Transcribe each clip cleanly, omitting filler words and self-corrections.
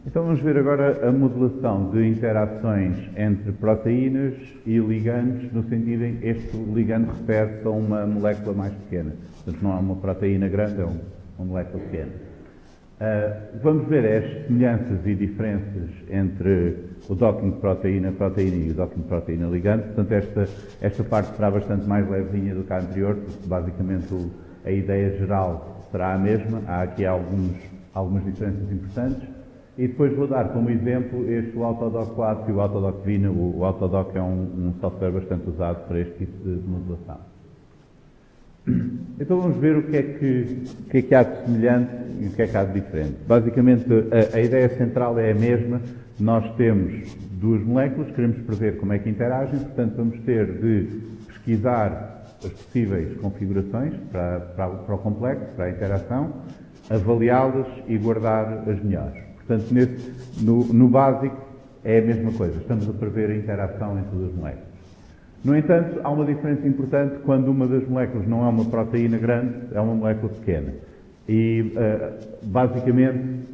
Então vamos ver agora a modelação de interações entre proteínas e ligandos, no sentido em que este ligando refere-se a uma molécula mais pequena. Portanto, não é uma proteína grande, é uma molécula pequena. Vamos ver as semelhanças e diferenças entre o docking de proteína-proteína e o docking de proteína-ligando. Portanto, esta parte será bastante mais levezinha do que a anterior, porque basicamente a ideia geral será a mesma. Há aqui algumas diferenças importantes. E depois vou dar como exemplo o Autodoc 4 e o Autodoc Vina. O Autodoc é um software bastante usado para este tipo de modelação. Então vamos ver o que é que há de semelhante e o que é que há de diferente. Basicamente a ideia central é a mesma. Nós temos duas moléculas, queremos prever como é que interagem, portanto vamos ter de pesquisar as possíveis configurações para o complexo, para a interação, avaliá-las e guardar as melhores. Portanto, no básico é a mesma coisa, estamos a prever a interação entre duas moléculas. No entanto, há uma diferença importante quando uma das moléculas não é uma proteína grande, é uma molécula pequena. E, basicamente,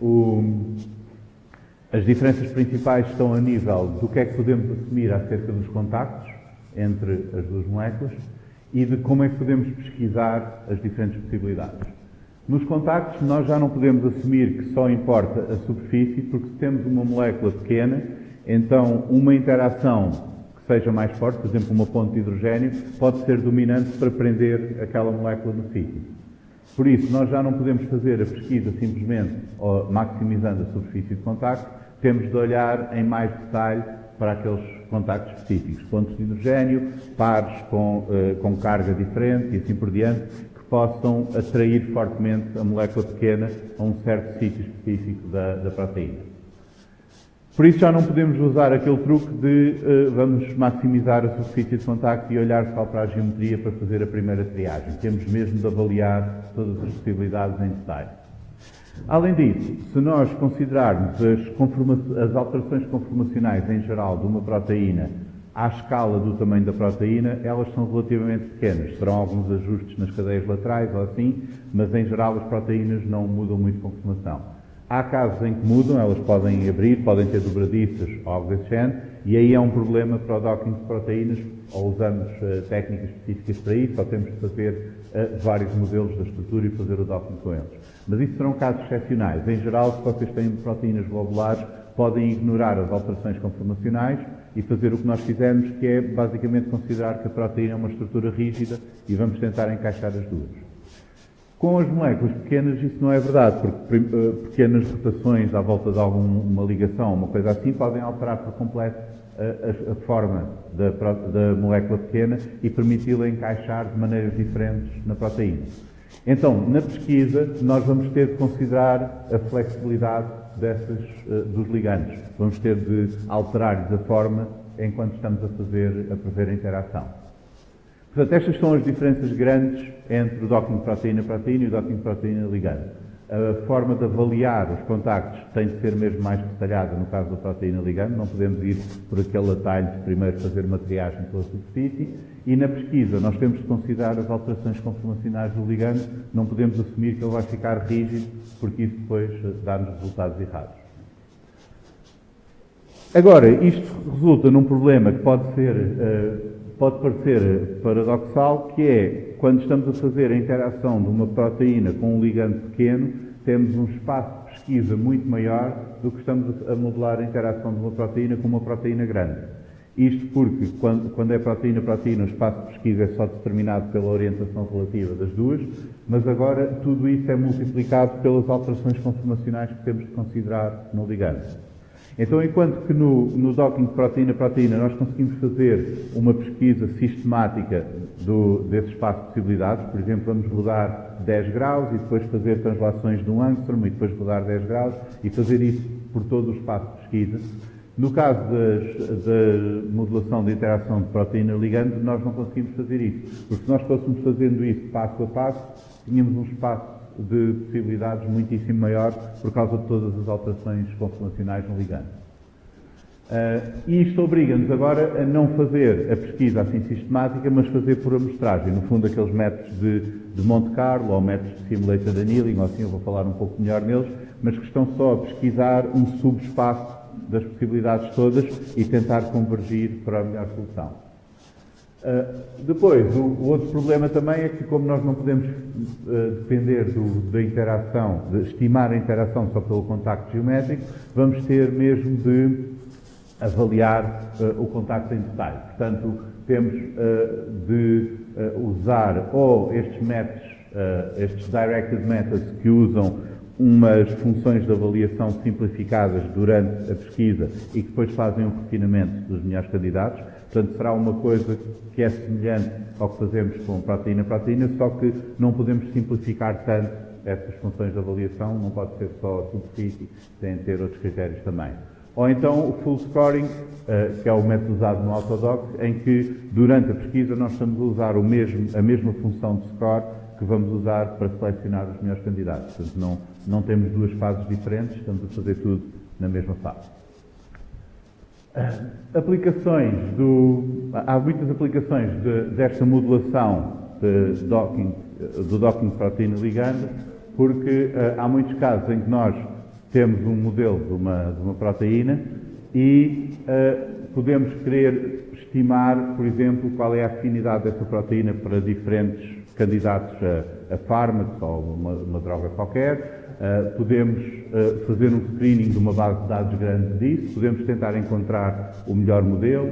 as diferenças principais estão a nível do que é que podemos assumir acerca dos contactos entre as duas moléculas e de como é que podemos pesquisar as diferentes possibilidades. Nos contactos, nós já não podemos assumir que só importa a superfície, porque se temos uma molécula pequena, então uma interação que seja mais forte, por exemplo, uma ponte de hidrogênio, pode ser dominante para prender aquela molécula no sítio. Por isso, nós já não podemos fazer a pesquisa simplesmente maximizando a superfície de contacto, temos de olhar em mais detalhe para aqueles contactos específicos, pontos de hidrogênio, pares com carga diferente e assim por diante, possam atrair fortemente a molécula pequena a um certo sítio específico da proteína. Por isso já não podemos usar aquele truque de vamos maximizar a superfície de contacto e olhar só para a geometria para fazer a primeira triagem. Temos mesmo de avaliar todas as possibilidades em detalhe. Além disso, se nós considerarmos as alterações conformacionais em geral de uma proteína à escala do tamanho da proteína, elas são relativamente pequenas. Terão alguns ajustes nas cadeias laterais ou assim, mas em geral as proteínas não mudam muito com conformação. Há casos em que mudam, elas podem abrir, podem ter dobradiças ou algo desse género, e aí é um problema para o docking de proteínas, ou usamos técnicas específicas para isso, ou temos de fazer vários modelos da estrutura e fazer o docking com eles. Mas isso serão casos excepcionais. Em geral, se vocês têm proteínas globulares, podem ignorar as alterações conformacionais e fazer o que nós fizemos, que é basicamente considerar que a proteína é uma estrutura rígida e vamos tentar encaixar as duas. Com as moléculas pequenas isso não é verdade, porque pequenas rotações à volta de alguma ligação, uma coisa assim, podem alterar por completo a forma da molécula pequena e permiti-la encaixar de maneiras diferentes na proteína. Então, na pesquisa, nós vamos ter de considerar a flexibilidade dos ligandos. Vamos ter de alterar-lhes a forma enquanto estamos a prever a interação. Portanto, estas são as diferenças grandes entre o docking de proteína-proteína e o docking de proteína-ligando. A forma de avaliar os contactos tem de ser mesmo mais detalhada no caso da proteína-ligando, não podemos ir por aquele atalho de primeiro fazer uma triagem pela superfície, e na pesquisa nós temos de considerar as alterações conformacionais do ligando, não podemos assumir que ele vai ficar rígido, porque isso depois dá-nos resultados errados. Agora, isto resulta num problema que pode parecer paradoxal, que é, quando estamos a fazer a interação de uma proteína com um ligando pequeno, temos um espaço de pesquisa muito maior do que estamos a modelar a interação de uma proteína com uma proteína grande. Isto porque, quando é proteína-proteína, o espaço de pesquisa é só determinado pela orientação relativa das duas, mas agora tudo isso é multiplicado pelas alterações conformacionais que temos de considerar no ligando. Então, enquanto que no docking de proteína-proteína nós conseguimos fazer uma pesquisa sistemática desse espaço de possibilidades, por exemplo, vamos rodar 10 graus e depois fazer translações de um angstrom e depois rodar 10 graus e fazer isso por todo o espaço de pesquisa. No caso da modelação de interação de proteína-ligando, nós não conseguimos fazer isso, porque se nós fôssemos fazendo isso passo a passo, tínhamos um espaço de possibilidades muitíssimo maior por causa de todas as alterações conformacionais no ligando. E isto obriga-nos agora a não fazer a pesquisa assim sistemática, mas fazer por amostragem. No fundo, aqueles métodos de Monte Carlo ou métodos de simulated annealing, ou assim eu vou falar um pouco melhor neles, mas que estão só a pesquisar um subespaço das possibilidades todas e tentar convergir para a melhor solução. Depois, o outro problema também é que, como nós não podemos depender da interação, de estimar a interação só pelo contacto geométrico, vamos ter mesmo de avaliar o contacto em detalhe. Portanto, temos de usar ou estes métodos, estes directed methods que usam umas funções de avaliação simplificadas durante a pesquisa e que depois fazem um refinamento dos melhores candidatos. Portanto, será uma coisa que é semelhante ao que fazemos com proteína-proteína, só que não podemos simplificar tanto essas funções de avaliação, não pode ser só superfície, tem de ter outros critérios também. Ou então o full scoring, que é o método usado no Autodox, em que durante a pesquisa nós estamos a usar a mesma função de score que vamos usar para selecionar os melhores candidatos. Portanto, não temos duas fases diferentes, estamos a fazer tudo na mesma fase. Há muitas aplicações desta modulação do docking proteína-ligando, porque há muitos casos em que nós temos um modelo de uma proteína e podemos querer estimar, por exemplo, qual é a afinidade dessa proteína para diferentes candidatos a fármacos ou uma droga qualquer. Podemos fazer um screening de uma base de dados grande disso, podemos tentar encontrar o melhor modelo,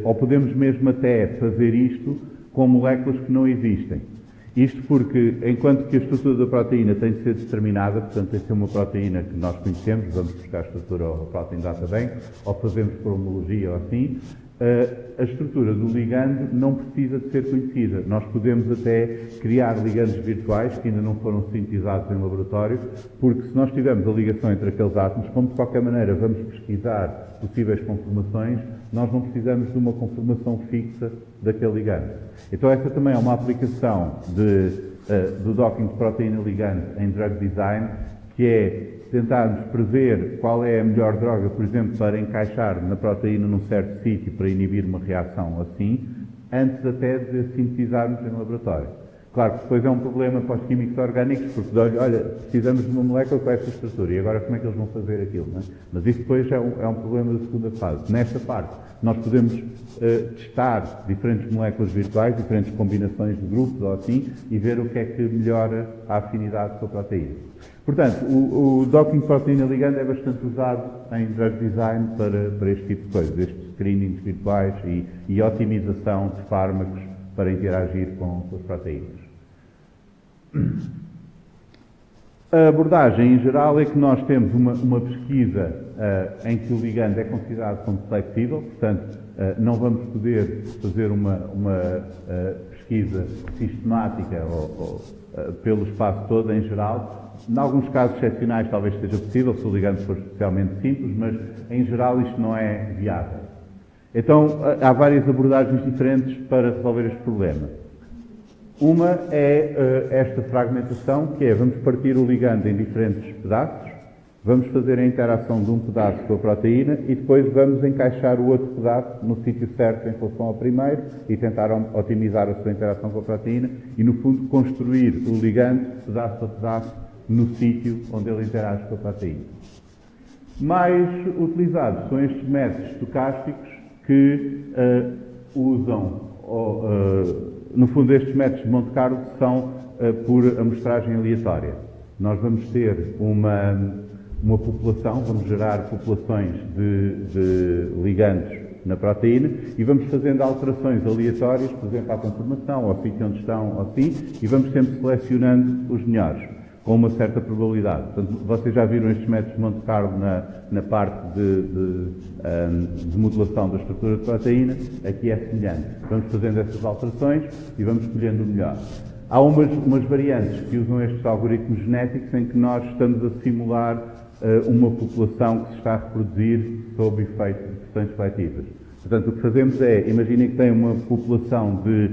ou podemos mesmo até fazer isto com moléculas que não existem. Isto porque, enquanto que a estrutura da proteína tem de ser determinada, portanto tem de ser uma proteína que nós conhecemos, vamos buscar a estrutura ao Protein Data Bank, ou fazemos por homologia ou assim, a estrutura do ligando não precisa de ser conhecida. Nós podemos até criar ligandos virtuais que ainda não foram sintetizados em laboratório, porque se nós tivermos a ligação entre aqueles átomos, como de qualquer maneira vamos pesquisar possíveis conformações, nós não precisamos de uma conformação fixa daquele ligando. Então essa também é uma aplicação do docking de proteína-ligando em drug design, que é tentarmos prever qual é a melhor droga, por exemplo, para encaixar na proteína num certo sítio para inibir uma reação assim, antes até de sintetizarmos em laboratório. Claro que depois é um problema para os químicos orgânicos, porque olha, precisamos de uma molécula com esta estrutura, e agora como é que eles vão fazer aquilo? Não é? Mas isso depois é um problema da segunda fase. Nesta parte, nós podemos testar diferentes moléculas virtuais, diferentes combinações de grupos ou assim, e ver o que é que melhora a afinidade com a proteína. Portanto, o docking proteína-ligando é bastante usado em drug design para este tipo de coisas, estes screenings virtuais e otimização de fármacos para interagir com as proteínas. A abordagem em geral é que nós temos uma pesquisa em que o ligando é considerado como flexível, portanto, não vamos poder fazer uma pesquisa sistemática pelo espaço todo em geral. Em alguns casos excepcionais talvez seja possível, se o ligando for especialmente simples, mas em geral isto não é viável. Então, há várias abordagens diferentes para resolver este problema. Uma é esta fragmentação, que é, vamos partir o ligando em diferentes pedaços, vamos fazer a interação de um pedaço com a proteína e depois vamos encaixar o outro pedaço no sítio certo em relação ao primeiro e tentar otimizar a sua interação com a proteína e, no fundo, construir o ligando pedaço a pedaço no sítio onde ele interage com a proteína. Mais utilizados são estes métodos estocásticos que usam, no fundo, estes métodos de Monte Carlo são por amostragem aleatória. Nós vamos ter uma população, vamos gerar populações de ligandos na proteína e vamos fazendo alterações aleatórias, por exemplo, à conformação, ao sítio onde estão, ou assim, e vamos sempre selecionando os melhores, com uma certa probabilidade. Portanto, vocês já viram estes métodos de Monte Carlo na parte de modulação da estrutura de proteína, aqui é semelhante. Vamos fazendo essas alterações e vamos escolhendo o melhor. Há umas variantes que usam estes algoritmos genéticos em que nós estamos a simular uma população que se está a reproduzir sob efeito de pressões seletivas. Portanto, o que fazemos é, imaginem que tem uma população de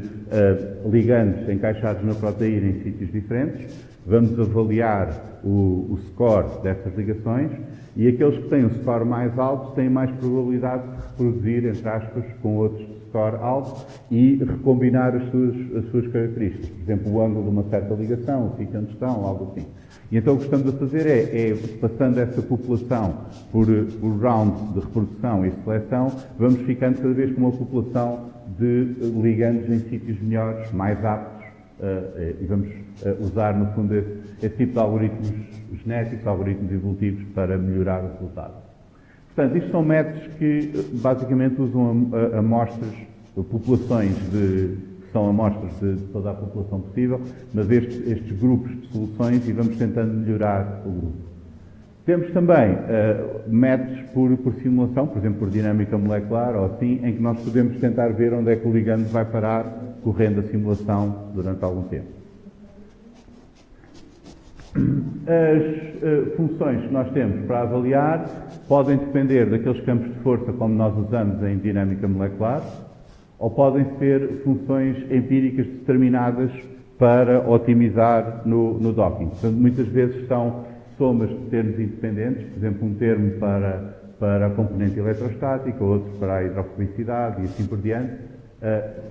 ligandos encaixados na proteína em sítios diferentes, vamos avaliar o score dessas ligações e aqueles que têm o score mais alto têm mais probabilidade de reproduzir, entre aspas, com outros score alto e recombinar as suas características. Por exemplo, o ângulo de uma certa ligação, o sítio onde estão, algo assim. E então o que estamos a fazer é passando essa população por rounds de reprodução e seleção, vamos ficando cada vez com uma população de ligandos em sítios melhores, mais aptos, e vamos usar, no fundo, esse tipo de algoritmos genéticos, algoritmos evolutivos, para melhorar o resultado. Portanto, isto são métodos que basicamente usam amostras, populações que são amostras de toda a população possível, mas estes grupos de soluções, e vamos tentando melhorar o grupo. Temos também métodos por simulação, por exemplo, por dinâmica molecular ou assim, em que nós podemos tentar ver onde é que o ligando vai parar correndo a simulação durante algum tempo. As funções que nós temos para avaliar podem depender daqueles campos de força como nós usamos em dinâmica molecular, ou podem ser funções empíricas determinadas para otimizar no docking. Portanto, muitas vezes são somas de termos independentes, por exemplo, um termo para a componente eletrostática, outro para a hidrofobicidade e assim por diante,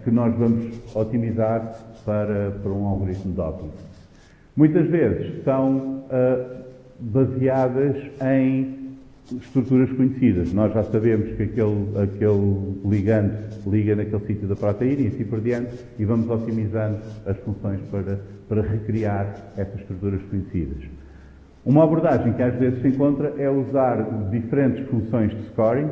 que nós vamos otimizar para um algoritmo de docking. Muitas vezes são baseadas em estruturas conhecidas. Nós já sabemos que aquele ligando liga naquele sítio da proteína e assim por diante, e vamos otimizando as funções para recriar essas estruturas conhecidas. Uma abordagem que às vezes se encontra é usar diferentes funções de scoring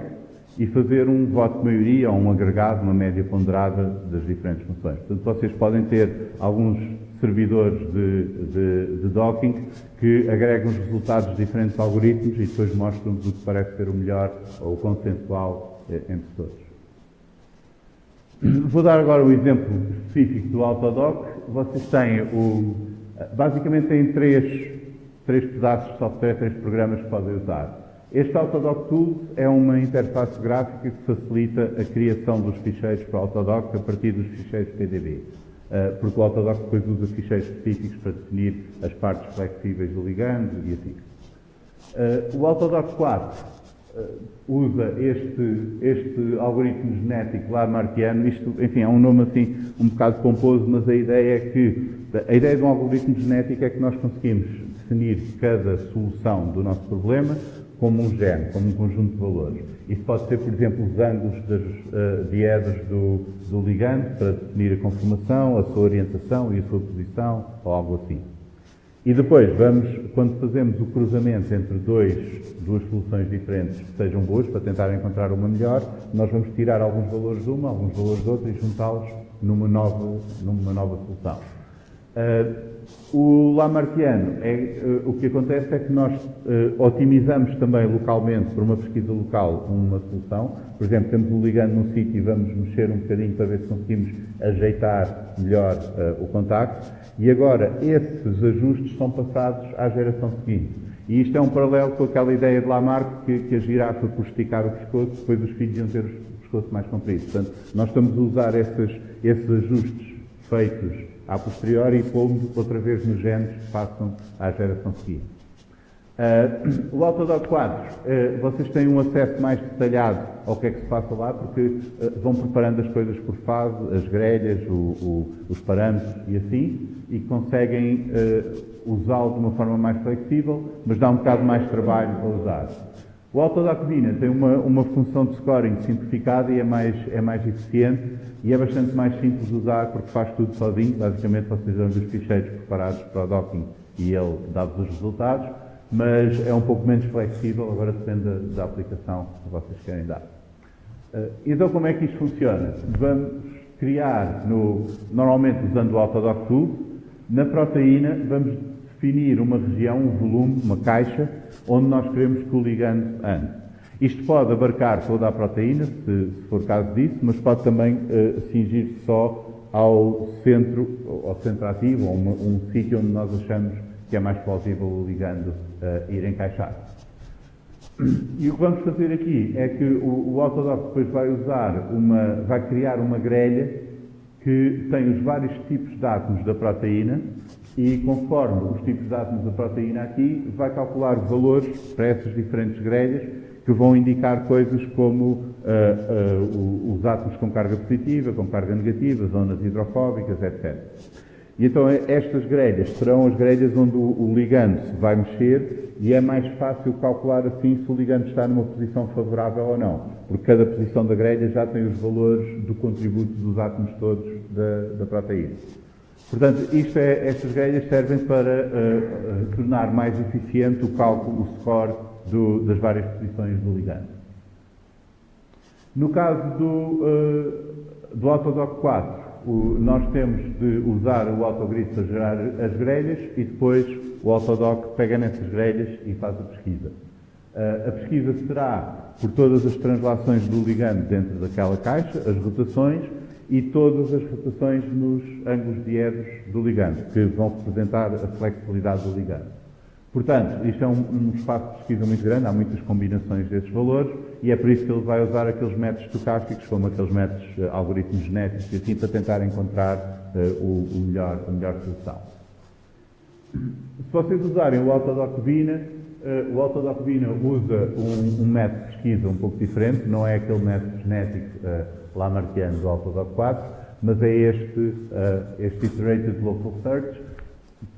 e fazer um voto de maioria ou um agregado, uma média ponderada das diferentes funções. Portanto, vocês podem ter alguns servidores de docking que agregam os resultados de diferentes algoritmos e depois mostram-nos o que parece ser o melhor ou o consensual entre todos. Vou dar agora um exemplo específico do Autodoc. Vocês têm basicamente têm três pedaços de software, três programas que podem usar. Este Autodoc Tools é uma interface gráfica que facilita a criação dos ficheiros para o Autodoc a partir dos ficheiros PDB. Porque o Autodoc depois usa ficheiros específicos para definir as partes flexíveis do ligando e assim. O Autodoc 4 usa este algoritmo genético lamarckiano. Isto, enfim, é um nome assim um bocado pomposo, mas a ideia de um algoritmo genético é que nós conseguimos definir cada solução do nosso problema como um gene, como um conjunto de valores. Isso pode ser, por exemplo, os ângulos das diedros do ligando para definir a conformação, a sua orientação e a sua posição, ou algo assim. E depois, quando fazemos o cruzamento entre duas soluções diferentes que sejam boas, para tentar encontrar uma melhor, nós vamos tirar alguns valores de uma, alguns valores de outra e juntá-los numa nova solução. O lamarckiano, o que acontece é que nós otimizamos também localmente, por uma pesquisa local, uma solução. Por exemplo, temos um ligando num sítio e vamos mexer um bocadinho para ver se conseguimos ajeitar melhor o contacto. E agora, esses ajustes são passados à geração seguinte. E isto é um paralelo com aquela ideia de Lamarck que a girafa, por esticar o pescoço, depois os filhos iam ter o pescoço mais comprido. Portanto, nós estamos a usar esses ajustes feitos a posteriori e pomos outra vez nos genes que passam à geração seguinte. O Autodoc 4, vocês têm um acesso mais detalhado ao que é que se passa lá, porque vão preparando as coisas por fase, as grelhas, os parâmetros e assim, e conseguem usá-lo de uma forma mais flexível, mas dá um bocado mais de trabalho a usar. O Autodoc Vina tem uma função de scoring simplificada e é mais eficiente e é bastante mais simples de usar porque faz tudo sozinho. Basicamente, vocês dão os ficheiros preparados para o docking e ele dá-vos os resultados, mas é um pouco menos flexível, agora depende da aplicação que vocês querem dar. Então, como é que isto funciona? Vamos criar, normalmente usando o Autodoc Tool, na proteína vamos definir uma região, um volume, uma caixa, onde nós queremos que o ligando ande. Isto pode abarcar toda a proteína, se for caso disso, mas pode também cingir-se só ao centro ativo, ou um sítio onde nós achamos que é mais plausível o ligando ir encaixar. E o que vamos fazer aqui é que o Autodoc depois vai criar uma grelha que tem os vários tipos de átomos da proteína E conforme os tipos de átomos da proteína aqui, vai calcular valores para essas diferentes grelhas que vão indicar coisas como os átomos com carga positiva, com carga negativa, zonas hidrofóbicas, etc. E então estas grelhas serão as grelhas onde o ligando se vai mexer e é mais fácil calcular assim se o ligando está numa posição favorável ou não, porque cada posição da grelha já tem os valores do contributo dos átomos todos da proteína. Portanto, estas grelhas servem para tornar mais eficiente o cálculo, o score das várias posições do ligando. No caso do Autodoc 4, nós temos de usar o autogrid para gerar as grelhas e depois o Autodoc pega nessas grelhas e faz a pesquisa. A pesquisa será por todas as translações do ligando dentro daquela caixa, as rotações e todas as rotações nos ângulos diedos do ligando, que vão representar a flexibilidade do ligando. Portanto, isto é um espaço de pesquisa muito grande, há muitas combinações desses valores e é por isso que ele vai usar aqueles métodos estocásticos, como aqueles métodos algoritmos genéticos e assim, para tentar encontrar a melhor solução. Se vocês usarem o Autodoc Vina usa um método de pesquisa um pouco diferente, não é aquele método genético lamarckiano do Autodoc 4, mas é este Iterated Local Search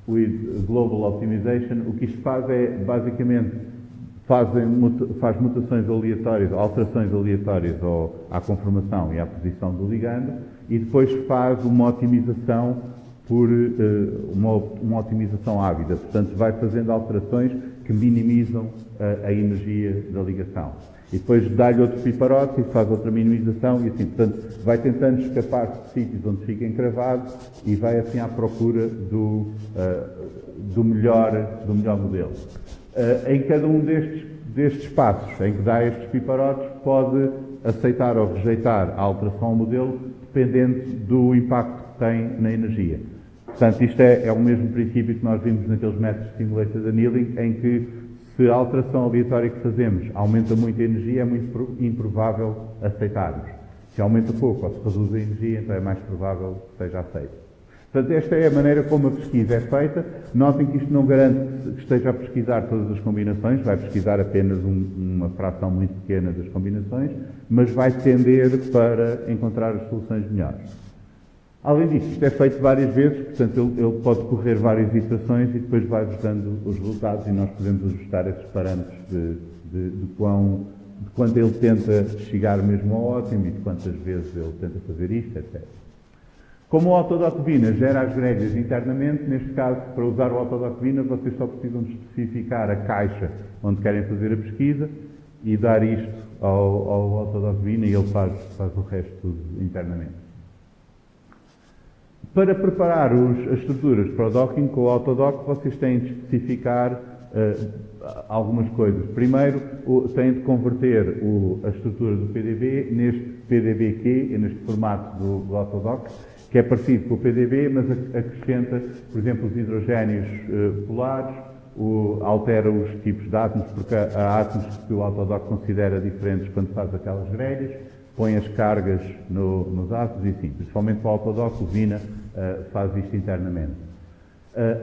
with Global Optimization. O que isto faz é, basicamente, faz mutações aleatórias, alterações aleatórias à conformação e à posição do ligando e depois faz uma otimização por uma otimização ávida. Portanto, vai fazendo alterações que minimizam a energia da ligação. E depois dá-lhe outro piparote e faz outra minimização e assim. Portanto, vai tentando escapar de sítios onde fica encravado e vai assim à procura do melhor modelo. Em cada um destes passos em que dá estes piparotes, pode aceitar ou rejeitar a alteração ao modelo, dependendo do impacto que tem na energia. Portanto, isto é o mesmo princípio que nós vimos naqueles métodos de Simulated Annealing, em que se a alteração aleatória que fazemos aumenta muito a energia, é muito improvável aceitarmos. Se aumenta pouco ou se reduz a energia, então é mais provável que seja aceito. Portanto, esta é a maneira como a pesquisa é feita. Notem que isto não garante que esteja a pesquisar todas as combinações, vai pesquisar apenas uma fração muito pequena das combinações, mas vai tender para encontrar as soluções melhores. Além disso, isto é feito várias vezes, portanto ele pode correr várias iterações e depois vai-vos dando os resultados e nós podemos ajustar esses parâmetros de quanto ele tenta chegar mesmo ao ótimo e de quantas vezes ele tenta fazer isto, etc. Como o Autodoc Vina gera as grelhas internamente, neste caso, para usar o Autodoc Vina, vocês só precisam de especificar a caixa onde querem fazer a pesquisa e dar isto ao Autodoc Vina e ele faz o resto tudo internamente. Para preparar as estruturas para o docking com o Autodoc, vocês têm de especificar algumas coisas. Primeiro, têm de converter a estrutura do PDB neste PDB-Q, neste formato do Autodoc, que é parecido com o PDB, mas acrescenta, por exemplo, os hidrogénios polares, altera os tipos de átomos, porque há átomos que o Autodoc considera diferentes quando faz aquelas grelhas, põe as cargas nos átomos e assim. Principalmente para o Autodoc, o Vina faz isto internamente.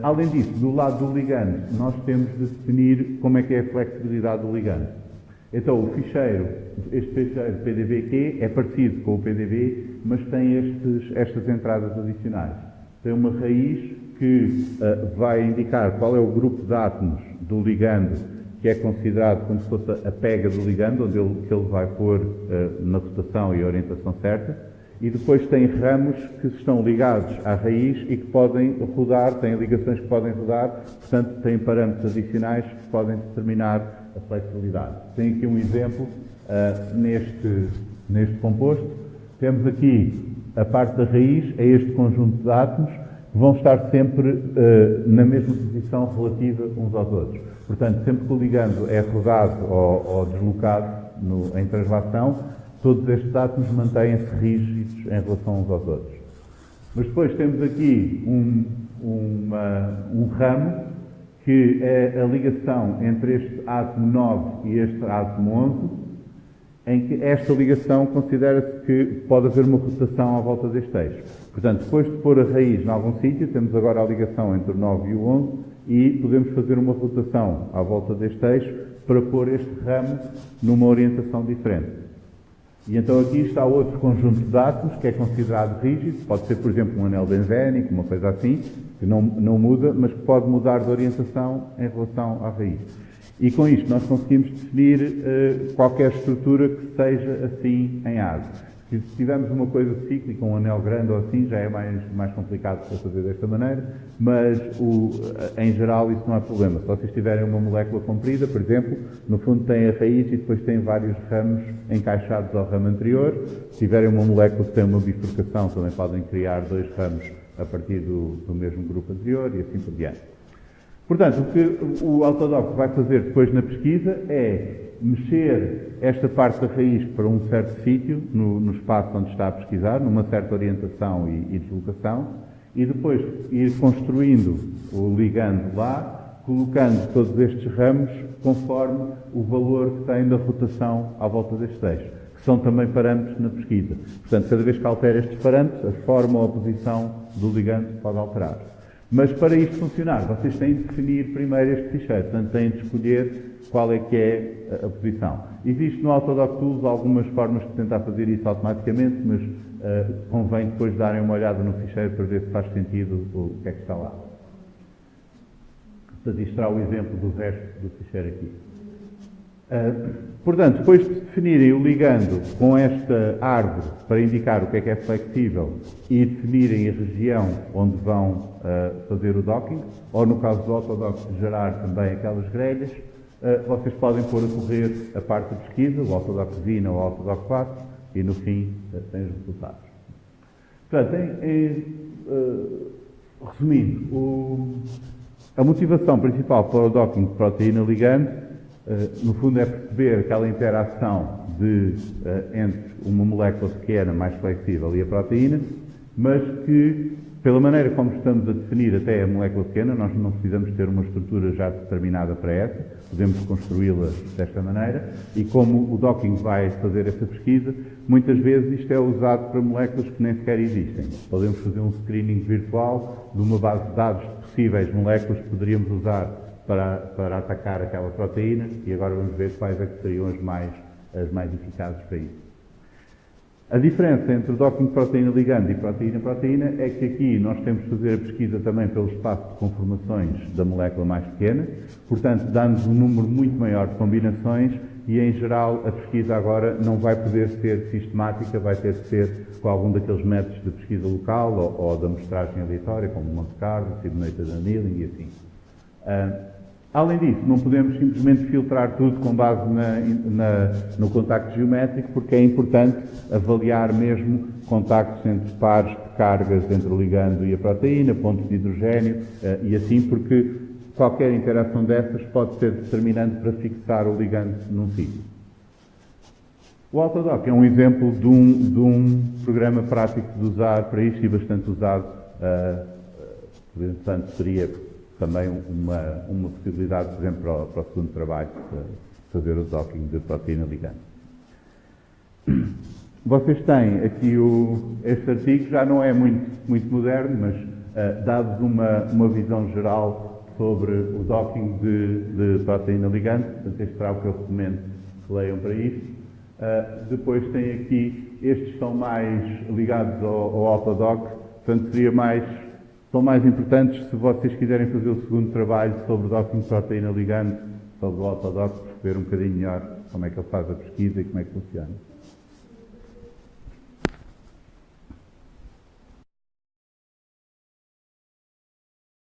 Além disso, do lado do ligando, nós temos de definir como é que é a flexibilidade do ligando. Então, este ficheiro PDB-Q é parecido com o PDB, mas tem estas entradas adicionais. Tem uma raiz que vai indicar qual é o grupo de átomos do ligando que é considerado como se fosse a pega do ligando, onde ele vai pôr na rotação e a orientação certa. E depois tem ramos que estão ligados à raiz e que podem rodar, têm ligações que podem rodar, portanto, têm parâmetros adicionais que podem determinar a flexibilidade. Tem aqui um exemplo neste composto. Temos aqui a parte da raiz, é este conjunto de átomos que vão estar sempre na mesma posição relativa uns aos outros. Portanto, sempre que o ligando é rodado ou deslocado em translação, todos estes átomos mantêm-se rígidos em relação uns aos outros. Mas depois temos aqui um ramo, que é a ligação entre este átomo 9 e este átomo 11, em que esta ligação considera-se que pode haver uma rotação à volta deste eixo. Portanto, depois de pôr a raiz em algum sítio, temos agora a ligação entre o 9 e o 11 e podemos fazer uma rotação à volta deste eixo para pôr este ramo numa orientação diferente. E então aqui está outro conjunto de átomos que é considerado rígido, pode ser, por exemplo, um anel benzénico, uma coisa assim, que não muda, mas que pode mudar de orientação em relação à raiz. E com isto nós conseguimos definir qualquer estrutura que seja assim em asa. Se tivermos uma coisa cíclica, um anel grande ou assim, já é mais complicado para fazer desta maneira, mas em geral isso não é problema. Se vocês tiverem uma molécula comprida, por exemplo, no fundo tem a raiz e depois tem vários ramos encaixados ao ramo anterior. Se tiverem uma molécula que tem uma bifurcação, também podem criar dois ramos a partir do mesmo grupo anterior e assim por diante. Portanto, o que o Autodoc vai fazer depois na pesquisa é mexer esta parte da raiz para um certo sítio, no espaço onde está a pesquisar, numa certa orientação e deslocação, e depois ir construindo o ligando lá, colocando todos estes ramos conforme o valor que tem da rotação à volta deste eixo, que são também parâmetros na pesquisa. Portanto, cada vez que altera estes parâmetros, a forma ou a posição do ligando pode alterar. Mas para isto funcionar, vocês têm de definir primeiro este ficheiro, portanto têm de escolher qual é que é a posição. Existe no Autodoc Tools algumas formas de tentar fazer isso automaticamente, mas convém depois darem uma olhada no ficheiro para ver se faz sentido o que é que está lá. Portanto, isto será o exemplo do resto do ficheiro aqui. Portanto, depois de definirem o ligando com esta árvore para indicar o que é flexível e definirem a região onde vão fazer o docking, ou no caso do Autodoc gerar também aquelas grelhas, vocês podem pôr a correr a parte de pesquisa, o Autodoc Vina ou o Autodoc 4, e no fim têm os resultados. Portanto, resumindo, a motivação principal para o docking de proteína-ligando no fundo é perceber aquela interação entre uma molécula pequena, mais flexível, e a proteína, mas que, pela maneira como estamos a definir até a molécula pequena, nós não precisamos ter uma estrutura já determinada para essa, podemos construí-la desta maneira, e como o docking vai fazer essa pesquisa, muitas vezes isto é usado para moléculas que nem sequer existem. Podemos fazer um screening virtual de uma base de dados de possíveis moléculas que poderíamos usar para atacar aquela proteína, e agora vamos ver quais é que seriam as mais eficazes para isso. A diferença entre o docking de proteína-ligando e proteína-proteína é que aqui nós temos de fazer a pesquisa também pelo espaço de conformações da molécula mais pequena, portanto dá-nos um número muito maior de combinações e, em geral, a pesquisa agora não vai poder ser sistemática, vai ter de ser com algum daqueles métodos de pesquisa local ou da amostragem aleatória, como o Monte Carlo, Simulated Annealing e assim. Além disso, não podemos simplesmente filtrar tudo com base no contacto geométrico, porque é importante avaliar mesmo contactos entre pares de cargas entre o ligando e a proteína, pontos de hidrogênio e assim, porque qualquer interação dessas pode ser determinante para fixar o ligando num sítio. O Autodoc é um exemplo de um programa prático de usar para isto e bastante usado, portanto seria também uma possibilidade, por exemplo, para o segundo trabalho, fazer o docking de proteína ligando. Vocês têm aqui este artigo, já não é muito moderno, mas dá-vos uma visão geral sobre o docking de proteína ligante, portanto este será o que eu recomendo que leiam para isso. Depois tem aqui, estes são mais ligados ao Autodoc, portanto são mais importantes se vocês quiserem fazer o segundo trabalho sobre o docking de proteína ligante, sobre o Autodoc, perceber um bocadinho melhor como é que ele faz a pesquisa e como é que funciona.